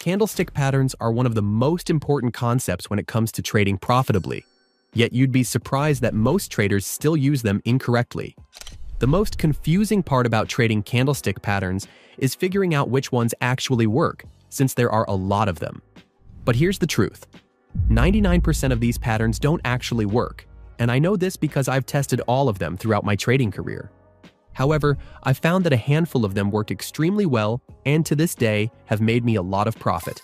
Candlestick patterns are one of the most important concepts when it comes to trading profitably, yet you'd be surprised that most traders still use them incorrectly. The most confusing part about trading candlestick patterns is figuring out which ones actually work, since there are a lot of them. But here's the truth. 99% of these patterns don't actually work, and I know this because I've tested all of them throughout my trading career. However, I've found that a handful of them work extremely well and to this day have made me a lot of profit.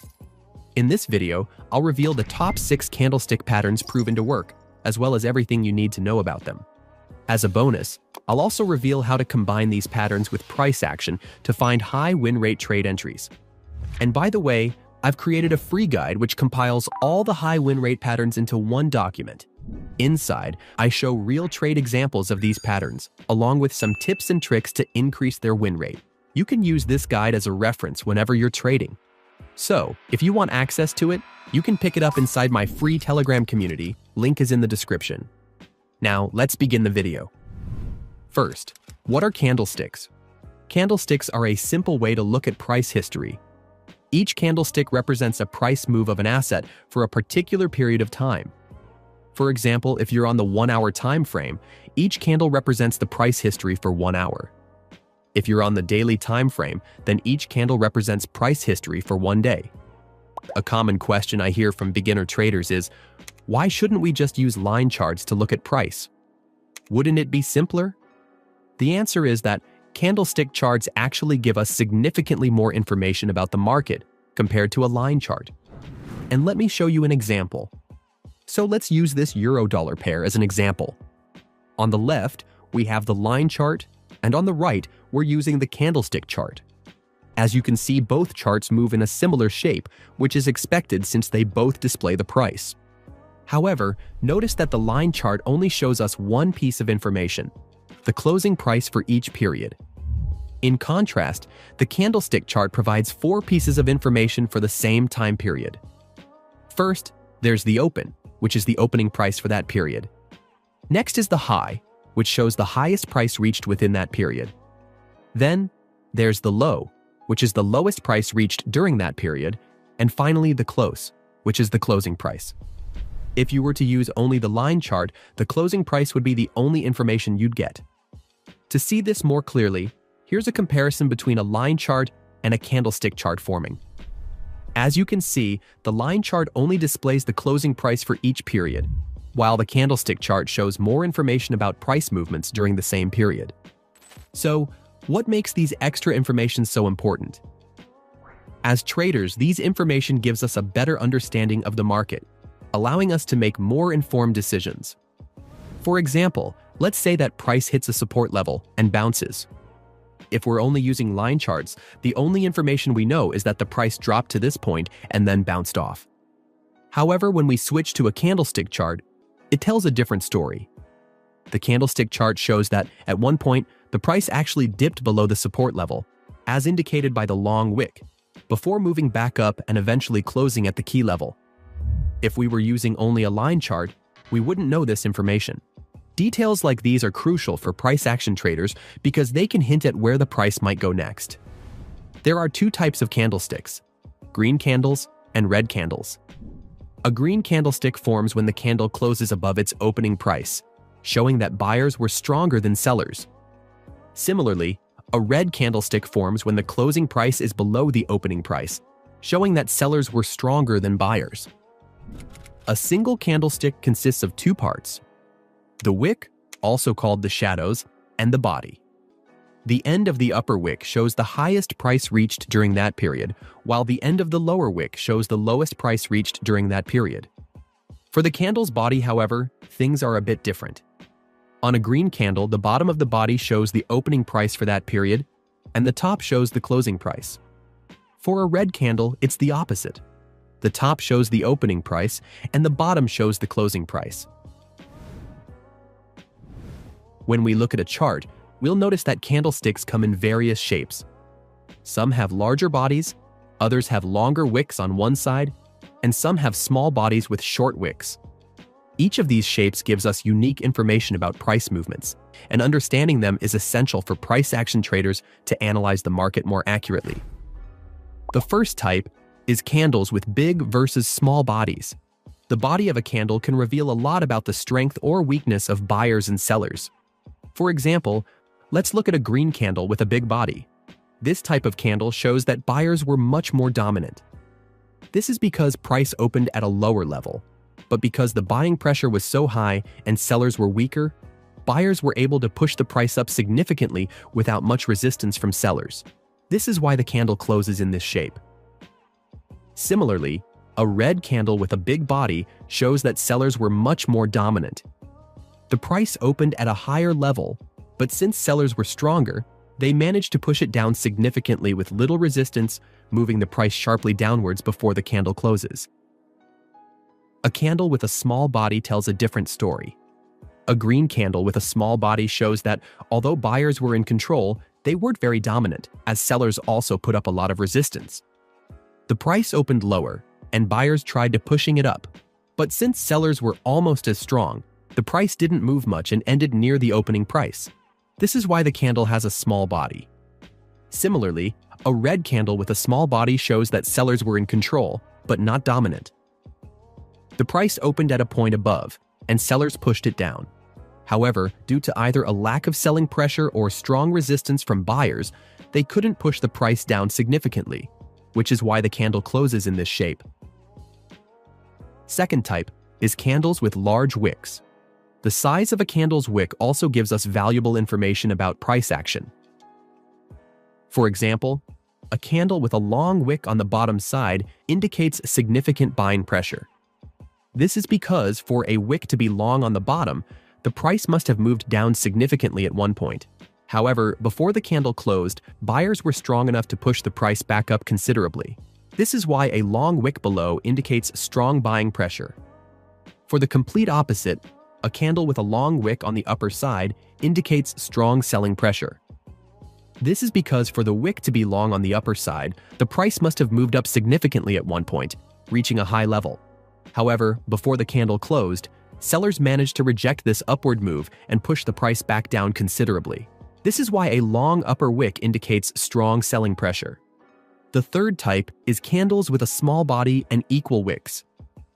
In this video, I'll reveal the top 6 candlestick patterns proven to work, as well as everything you need to know about them. As a bonus, I'll also reveal how to combine these patterns with price action to find high win rate trade entries. And by the way, I've created a free guide which compiles all the high win rate patterns into one document. Inside, I show real trade examples of these patterns, along with some tips and tricks to increase their win rate. You can use this guide as a reference whenever you're trading. So, if you want access to it, you can pick it up inside my free Telegram community, link is in the description. Now, let's begin the video. First, what are candlesticks? Candlesticks are a simple way to look at price history. Each candlestick represents a price move of an asset for a particular period of time. For example, if you're on the 1-hour time frame, each candle represents the price history for 1 hour. If you're on the daily time frame, then each candle represents price history for 1 day. A common question I hear from beginner traders is, why shouldn't we just use line charts to look at price? Wouldn't it be simpler? The answer is that candlestick charts actually give us significantly more information about the market compared to a line chart. And let me show you an example. So let's use this euro-dollar pair as an example. On the left, we have the line chart, and on the right, we're using the candlestick chart. As you can see, both charts move in a similar shape, which is expected since they both display the price. However, notice that the line chart only shows us one piece of information, the closing price for each period. In contrast, the candlestick chart provides 4 pieces of information for the same time period. First, there's the open, which is the opening price for that period. Next is the high, which shows the highest price reached within that period. Then, there's the low, which is the lowest price reached during that period, and finally the close, which is the closing price. If you were to use only the line chart, the closing price would be the only information you'd get. To see this more clearly, here's a comparison between a line chart and a candlestick chart forming. As you can see, the line chart only displays the closing price for each period, while the candlestick chart shows more information about price movements during the same period. So, what makes these extra information so important? As traders, these information gives us a better understanding of the market, allowing us to make more informed decisions. For example, let's say that price hits a support level and bounces. If we're only using line charts, the only information we know is that the price dropped to this point and then bounced off. However, when we switch to a candlestick chart, it tells a different story. The candlestick chart shows that, at one point, the price actually dipped below the support level, as indicated by the long wick, before moving back up and eventually closing at the key level. If we were using only a line chart, we wouldn't know this information. Details like these are crucial for price action traders because they can hint at where the price might go next. There are 2 types of candlesticks, green candles and red candles. A green candlestick forms when the candle closes above its opening price, showing that buyers were stronger than sellers. Similarly, a red candlestick forms when the closing price is below the opening price, showing that sellers were stronger than buyers. A single candlestick consists of 2 parts: the wick, also called the shadows, and the body. The end of the upper wick shows the highest price reached during that period, while the end of the lower wick shows the lowest price reached during that period. For the candle's body, however, things are a bit different. On a green candle, the bottom of the body shows the opening price for that period, and the top shows the closing price. For a red candle, it's the opposite. The top shows the opening price, and the bottom shows the closing price. When we look at a chart, we'll notice that candlesticks come in various shapes. Some have larger bodies, others have longer wicks on one side, and some have small bodies with short wicks. Each of these shapes gives us unique information about price movements, and understanding them is essential for price action traders to analyze the market more accurately. The first type is candles with big versus small bodies. The body of a candle can reveal a lot about the strength or weakness of buyers and sellers. For example, let's look at a green candle with a big body. This type of candle shows that buyers were much more dominant. This is because price opened at a lower level, but because the buying pressure was so high and sellers were weaker, buyers were able to push the price up significantly without much resistance from sellers. This is why the candle closes in this shape. Similarly, a red candle with a big body shows that sellers were much more dominant. The price opened at a higher level, but since sellers were stronger, they managed to push it down significantly with little resistance, moving the price sharply downwards before the candle closes. A candle with a small body tells a different story. A green candle with a small body shows that, although buyers were in control, they weren't very dominant, as sellers also put up a lot of resistance. The price opened lower, and buyers tried to pushing it up. But since sellers were almost as strong, the price didn't move much and ended near the opening price. This is why the candle has a small body. Similarly, a red candle with a small body shows that sellers were in control, but not dominant. The price opened at a point above, and sellers pushed it down. However, due to either a lack of selling pressure or strong resistance from buyers, they couldn't push the price down significantly, which is why the candle closes in this shape. Second type is candles with large wicks. The size of a candle's wick also gives us valuable information about price action. For example, a candle with a long wick on the bottom side indicates significant buying pressure. This is because for a wick to be long on the bottom, the price must have moved down significantly at one point. However, before the candle closed, buyers were strong enough to push the price back up considerably. This is why a long wick below indicates strong buying pressure. For the complete opposite, a candle with a long wick on the upper side indicates strong selling pressure. This is because for the wick to be long on the upper side, the price must have moved up significantly at one point, reaching a high level. However, before the candle closed, sellers managed to reject this upward move and push the price back down considerably. This is why a long upper wick indicates strong selling pressure. The third type is candles with a small body and equal wicks.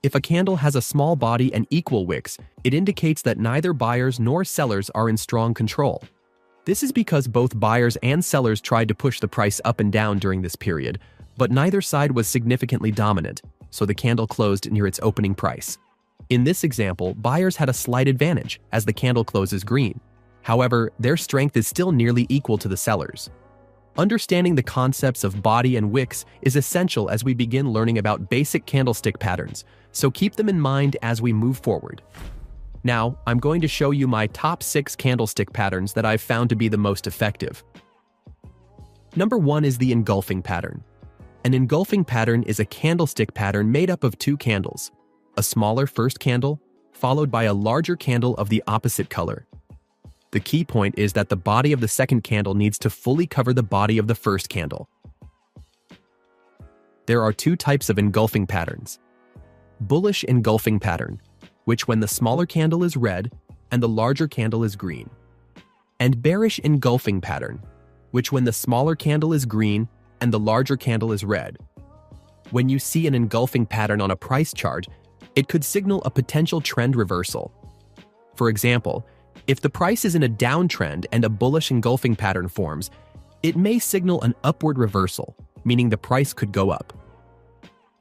If a candle has a small body and equal wicks, it indicates that neither buyers nor sellers are in strong control. This is because both buyers and sellers tried to push the price up and down during this period, but neither side was significantly dominant, so the candle closed near its opening price. In this example, buyers had a slight advantage as the candle closes green. However, their strength is still nearly equal to the sellers. Understanding the concepts of body and wicks is essential as we begin learning about basic candlestick patterns, so keep them in mind as we move forward. Now, I'm going to show you my top 6 candlestick patterns that I've found to be the most effective. Number 1 is the engulfing pattern. An engulfing pattern is a candlestick pattern made up of 2 candles, a smaller first candle, followed by a larger candle of the opposite color. The key point is that the body of the second candle needs to fully cover the body of the first candle. There are 2 types of engulfing patterns. Bullish engulfing pattern, which when the smaller candle is red and the larger candle is green. And bearish engulfing pattern, which when the smaller candle is green and the larger candle is red. When you see an engulfing pattern on a price chart, it could signal a potential trend reversal. For example, if the price is in a downtrend and a bullish engulfing pattern forms, it may signal an upward reversal, meaning the price could go up.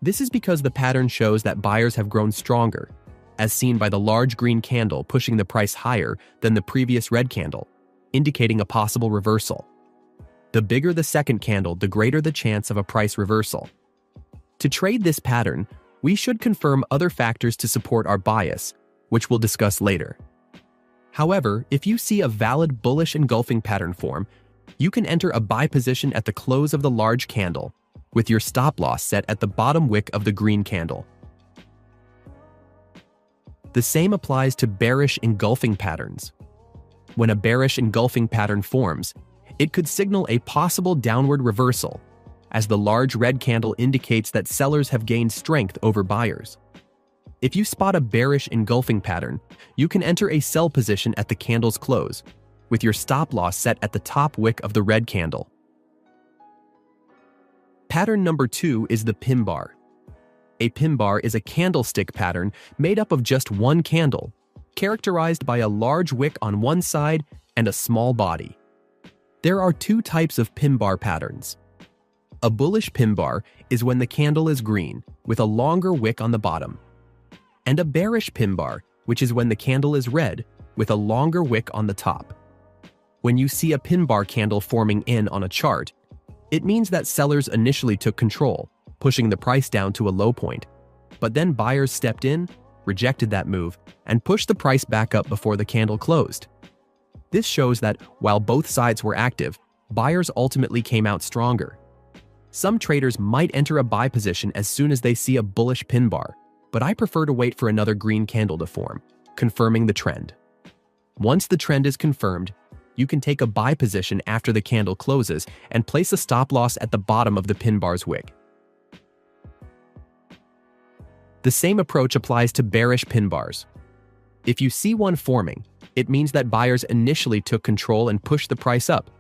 This is because the pattern shows that buyers have grown stronger, as seen by the large green candle pushing the price higher than the previous red candle, indicating a possible reversal. The bigger the second candle, the greater the chance of a price reversal. To trade this pattern, we should confirm other factors to support our bias, which we'll discuss later. However, if you see a valid bullish engulfing pattern form, you can enter a buy position at the close of the large candle, with your stop loss set at the bottom wick of the green candle. The same applies to bearish engulfing patterns. When a bearish engulfing pattern forms, it could signal a possible downward reversal, as the large red candle indicates that sellers have gained strength over buyers. If you spot a bearish engulfing pattern, you can enter a sell position at the candle's close, with your stop loss set at the top wick of the red candle. Pattern number 2 is the pin bar. A pin bar is a candlestick pattern made up of just one candle, characterized by a large wick on one side and a small body. There are two types of pin bar patterns. A bullish pin bar is when the candle is green, with a longer wick on the bottom. And a bearish pin bar, which is when the candle is red, with a longer wick on the top. When you see a pin bar candle forming in on a chart, it means that sellers initially took control, pushing the price down to a low point. But then buyers stepped in, rejected that move, and pushed the price back up before the candle closed. This shows that while both sides were active, buyers ultimately came out stronger. Some traders might enter a buy position as soon as they see a bullish pin bar, but I prefer to wait for another green candle to form, confirming the trend. Once the trend is confirmed, you can take a buy position after the candle closes and place a stop loss at the bottom of the pin bar's wick. The same approach applies to bearish pin bars. If you see one forming, it means that buyers initially took control and pushed the price up,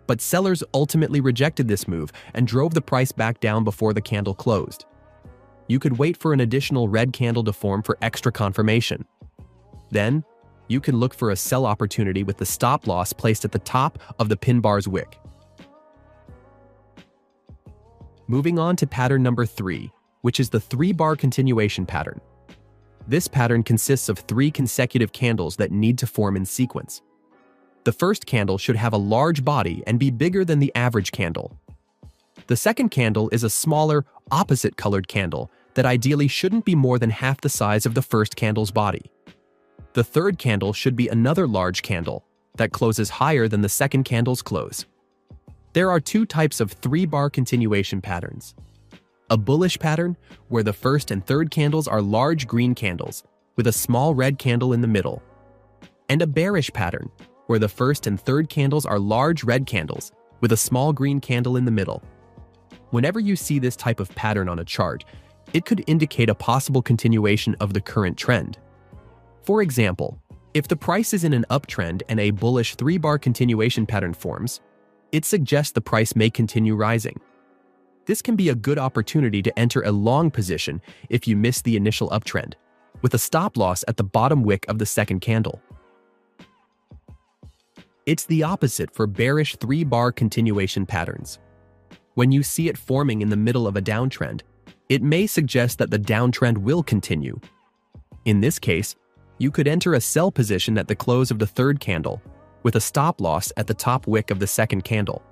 but sellers ultimately rejected this move and drove the price back down before the candle closed. You could wait for an additional red candle to form for extra confirmation. Then, you can look for a sell opportunity with the stop loss placed at the top of the pin bar's wick. Moving on to pattern number 3, which is the 3-bar continuation pattern. This pattern consists of 3 consecutive candles that need to form in sequence. The first candle should have a large body and be bigger than the average candle. The second candle is a smaller, opposite-colored candle that ideally shouldn't be more than half the size of the first candle's body. The third candle should be another large candle that closes higher than the second candle's close. There are 2 types of 3-bar continuation patterns. A bullish pattern, where the first and third candles are large green candles, with a small red candle in the middle. And a bearish pattern, where the first and third candles are large red candles, with a small green candle in the middle. Whenever you see this type of pattern on a chart, it could indicate a possible continuation of the current trend. For example, if the price is in an uptrend and a bullish 3-bar continuation pattern forms, it suggests the price may continue rising. This can be a good opportunity to enter a long position if you miss the initial uptrend, with a stop loss at the bottom wick of the second candle. It's the opposite for bearish 3-bar continuation patterns. When you see it forming in the middle of a downtrend, it may suggest that the downtrend will continue. In this case, you could enter a sell position at the close of the third candle, with a stop loss at the top wick of the second candle.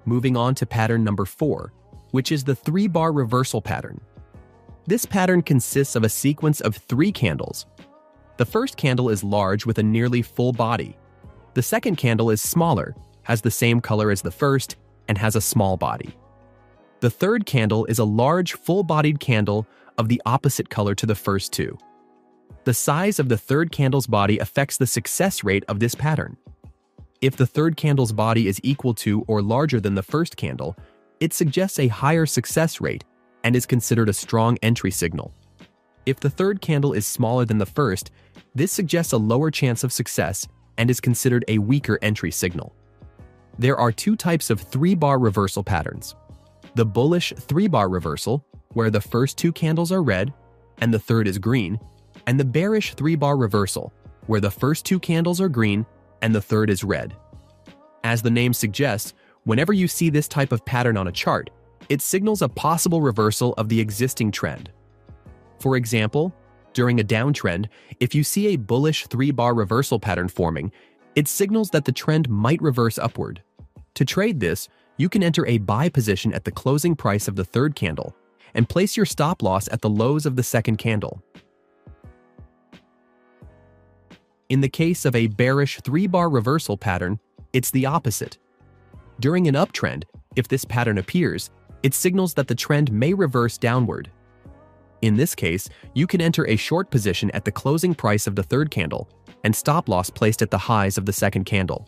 Moving on to pattern number 4, which is the 3-bar reversal pattern. This pattern consists of a sequence of 3 candles. The first candle is large with a nearly full body. The second candle is smaller, has the same color as the first, and has a small body. The third candle is a large, full-bodied candle of the opposite color to the first 2. The size of the third candle's body affects the success rate of this pattern. If the third candle's body is equal to or larger than the first candle, it suggests a higher success rate and is considered a strong entry signal. If the third candle is smaller than the first, this suggests a lower chance of success and is considered a weaker entry signal. There are 2 types of 3-bar reversal patterns. The bullish 3-bar reversal, where the first 2 candles are red and the third is green, and the bearish 3-bar reversal, where the first 2 candles are green and the third is red. As the name suggests, whenever you see this type of pattern on a chart, it signals a possible reversal of the existing trend. For example, during a downtrend, if you see a bullish 3-bar reversal pattern forming, it signals that the trend might reverse upward. To trade this, you can enter a buy position at the closing price of the third candle and place your stop loss at the lows of the second candle. In the case of a bearish 3-bar reversal pattern, it's the opposite. During an uptrend, if this pattern appears, it signals that the trend may reverse downward. In this case, you can enter a short position at the closing price of the third candle and stop loss placed at the highs of the second candle.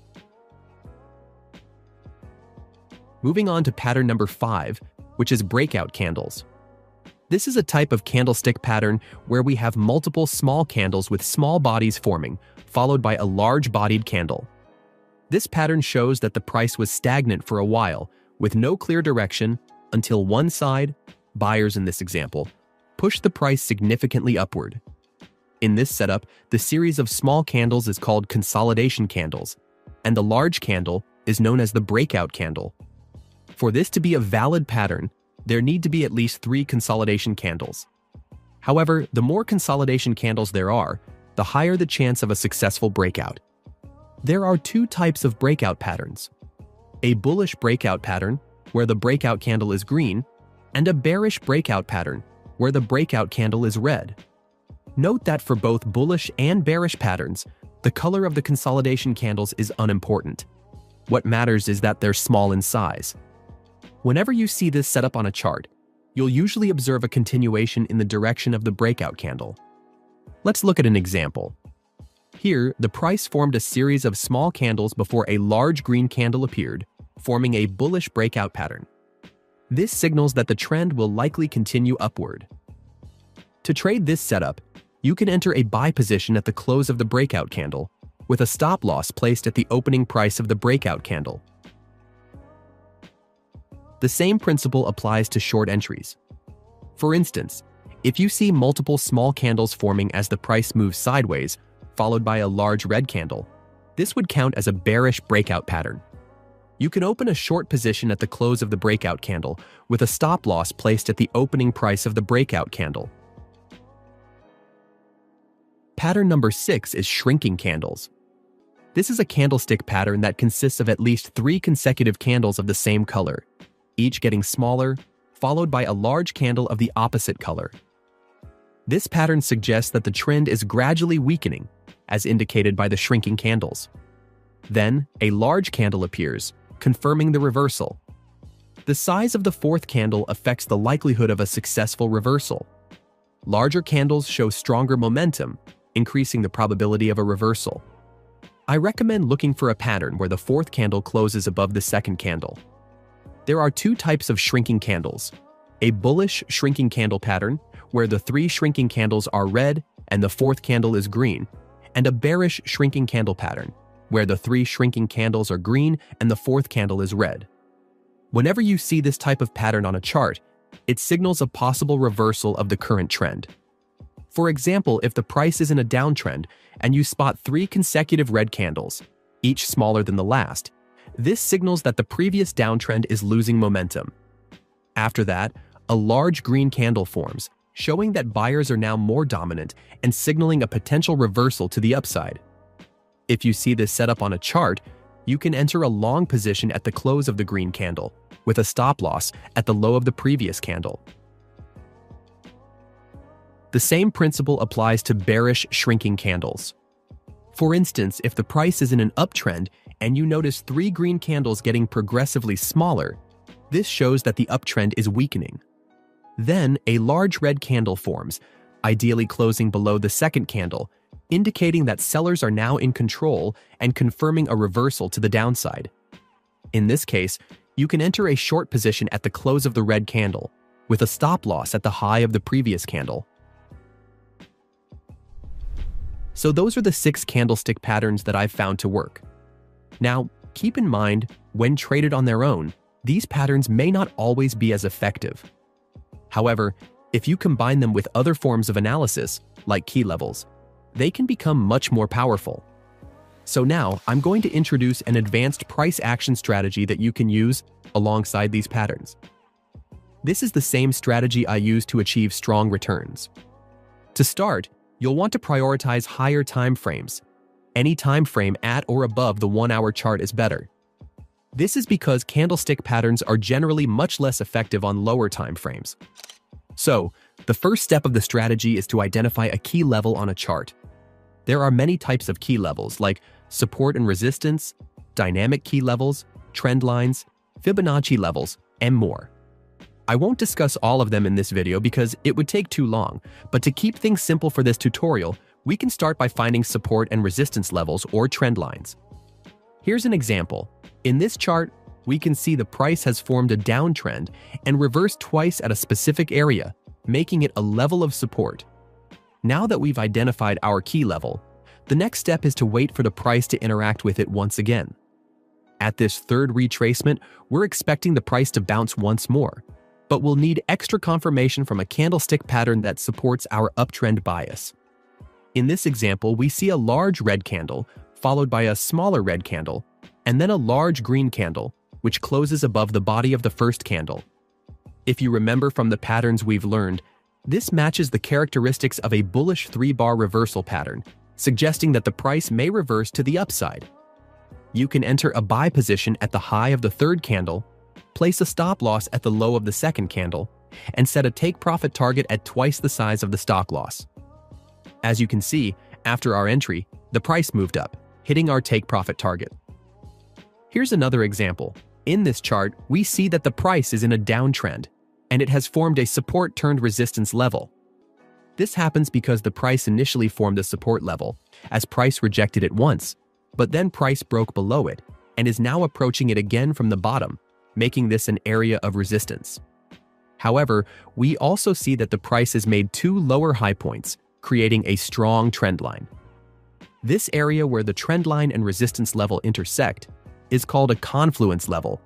Moving on to pattern number 5, which is breakout candles. This is a type of candlestick pattern where we have multiple small candles with small bodies forming, followed by a large-bodied candle. This pattern shows that the price was stagnant for a while, with no clear direction until one side, buyers in this example, push the price significantly upward. In this setup, the series of small candles is called consolidation candles, and the large candle is known as the breakout candle. For this to be a valid pattern, there need to be at least 3 consolidation candles. However, the more consolidation candles there are, the higher the chance of a successful breakout. There are 2 types of breakout patterns: a bullish breakout pattern, where the breakout candle is green, and a bearish breakout pattern, where the breakout candle is red. Note that for both bullish and bearish patterns, the color of the consolidation candles is unimportant. What matters is that they're small in size. Whenever you see this setup on a chart, you'll usually observe a continuation in the direction of the breakout candle. Let's look at an example. Here, the price formed a series of small candles before a large green candle appeared, forming a bullish breakout pattern. This signals that the trend will likely continue upward. To trade this setup, you can enter a buy position at the close of the breakout candle, with a stop loss placed at the opening price of the breakout candle. The same principle applies to short entries. For instance, if you see multiple small candles forming as the price moves sideways, followed by a large red candle, this would count as a bearish breakout pattern. You can open a short position at the close of the breakout candle, with a stop loss placed at the opening price of the breakout candle. Pattern number 6 is shrinking candles. This is a candlestick pattern that consists of at least 3 consecutive candles of the same color, each getting smaller, followed by a large candle of the opposite color. This pattern suggests that the trend is gradually weakening, as indicated by the shrinking candles. Then, a large candle appears, confirming the reversal. The size of the 4th candle affects the likelihood of a successful reversal. Larger candles show stronger momentum, increasing the probability of a reversal. I recommend looking for a pattern where the 4th candle closes above the 2nd candle. There are 2 types of shrinking candles: a bullish shrinking candle pattern, where the 3 shrinking candles are red and the 4th candle is green, and a bearish shrinking candle pattern, where the 3 shrinking candles are green and the 4th candle is red. Whenever you see this type of pattern on a chart, it signals a possible reversal of the current trend. For example, if the price is in a downtrend and you spot 3 consecutive red candles, each smaller than the last, this signals that the previous downtrend is losing momentum. After that, a large green candle forms, showing that buyers are now more dominant and signaling a potential reversal to the upside. If you see this setup on a chart, you can enter a long position at the close of the green candle, with a stop loss at the low of the previous candle. The same principle applies to bearish shrinking candles. For instance, if the price is in an uptrend and you notice 3 green candles getting progressively smaller, this shows that the uptrend is weakening. Then, a large red candle forms, ideally closing below the 2nd candle, indicating that sellers are now in control and confirming a reversal to the downside. In this case, you can enter a short position at the close of the red candle, with a stop loss at the high of the previous candle. So those are the 6 candlestick patterns that I've found to work. Now, keep in mind, when traded on their own, these patterns may not always be as effective. However, if you combine them with other forms of analysis, like key levels, they can become much more powerful. So now, I'm going to introduce an advanced price action strategy that you can use alongside these patterns. This is the same strategy I use to achieve strong returns. To start, you'll want to prioritize higher time frames. Any time frame at or above the 1-hour chart is better. This is because candlestick patterns are generally much less effective on lower time frames. So, the first step of the strategy is to identify a key level on a chart. There are many types of key levels, like support and resistance, dynamic key levels, trend lines, Fibonacci levels, and more. I won't discuss all of them in this video because it would take too long, but to keep things simple for this tutorial, we can start by finding support and resistance levels or trend lines. Here's an example. In this chart, we can see the price has formed a downtrend and reversed twice at a specific area, making it a level of support. Now that we've identified our key level, the next step is to wait for the price to interact with it once again. At this third retracement, we're expecting the price to bounce once more, but we'll need extra confirmation from a candlestick pattern that supports our uptrend bias. In this example, we see a large red candle, followed by a smaller red candle, and then a large green candle, which closes above the body of the first candle. If you remember from the patterns we've learned, this matches the characteristics of a bullish 3-bar reversal pattern, suggesting that the price may reverse to the upside. You can enter a buy position at the high of the third candle, place a stop loss at the low of the second candle, and set a take-profit target at twice the size of the stop loss. As you can see, after our entry, the price moved up, hitting our take-profit target. Here's another example. In this chart, we see that the price is in a downtrend, and it has formed a support-turned-resistance level. This happens because the price initially formed a support level, as price rejected it once, but then price broke below it and is now approaching it again from the bottom, making this an area of resistance. However, we also see that the price has made 2 lower high points, creating a strong trend line. This area where the trend line and resistance level intersect is called a confluence level,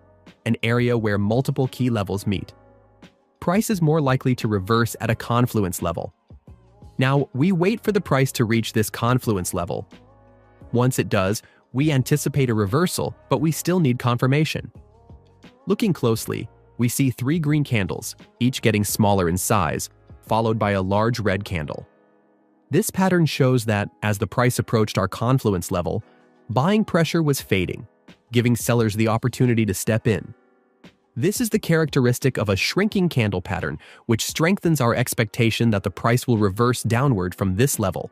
an area where multiple key levels meet. Price is more likely to reverse at a confluence level. Now, we wait for the price to reach this confluence level. Once it does, we anticipate a reversal, but we still need confirmation. Looking closely, we see 3 green candles, each getting smaller in size, followed by a large red candle. This pattern shows that, as the price approached our confluence level, buying pressure was fading, giving sellers the opportunity to step in. This is the characteristic of a shrinking candle pattern, which strengthens our expectation that the price will reverse downward from this level.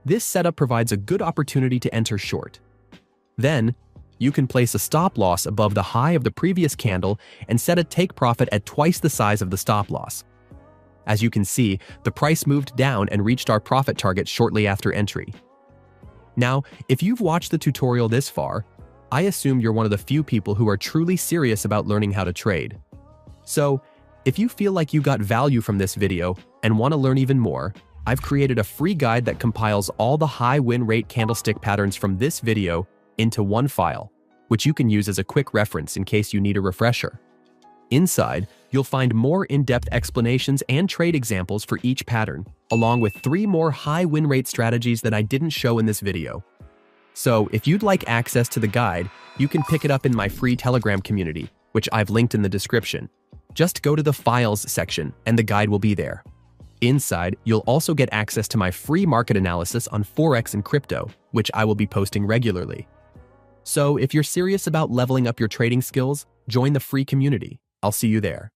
This setup provides a good opportunity to enter short. Then, you can place a stop loss above the high of the previous candle and set a take profit at twice the size of the stop loss. As you can see, the price moved down and reached our profit target shortly after entry. Now, if you've watched the tutorial this far, I assume you're one of the few people who are truly serious about learning how to trade. So, if you feel like you got value from this video and want to learn even more, I've created a free guide that compiles all the high win rate candlestick patterns from this video into one file, which you can use as a quick reference in case you need a refresher. Inside, you'll find more in-depth explanations and trade examples for each pattern, along with 3 more high win rate strategies that I didn't show in this video. So, if you'd like access to the guide, you can pick it up in my free Telegram community, which I've linked in the description. Just go to the Files section and the guide will be there. Inside, you'll also get access to my free market analysis on forex and crypto, which I will be posting regularly. So, if you're serious about leveling up your trading skills, join the free community. I'll see you there.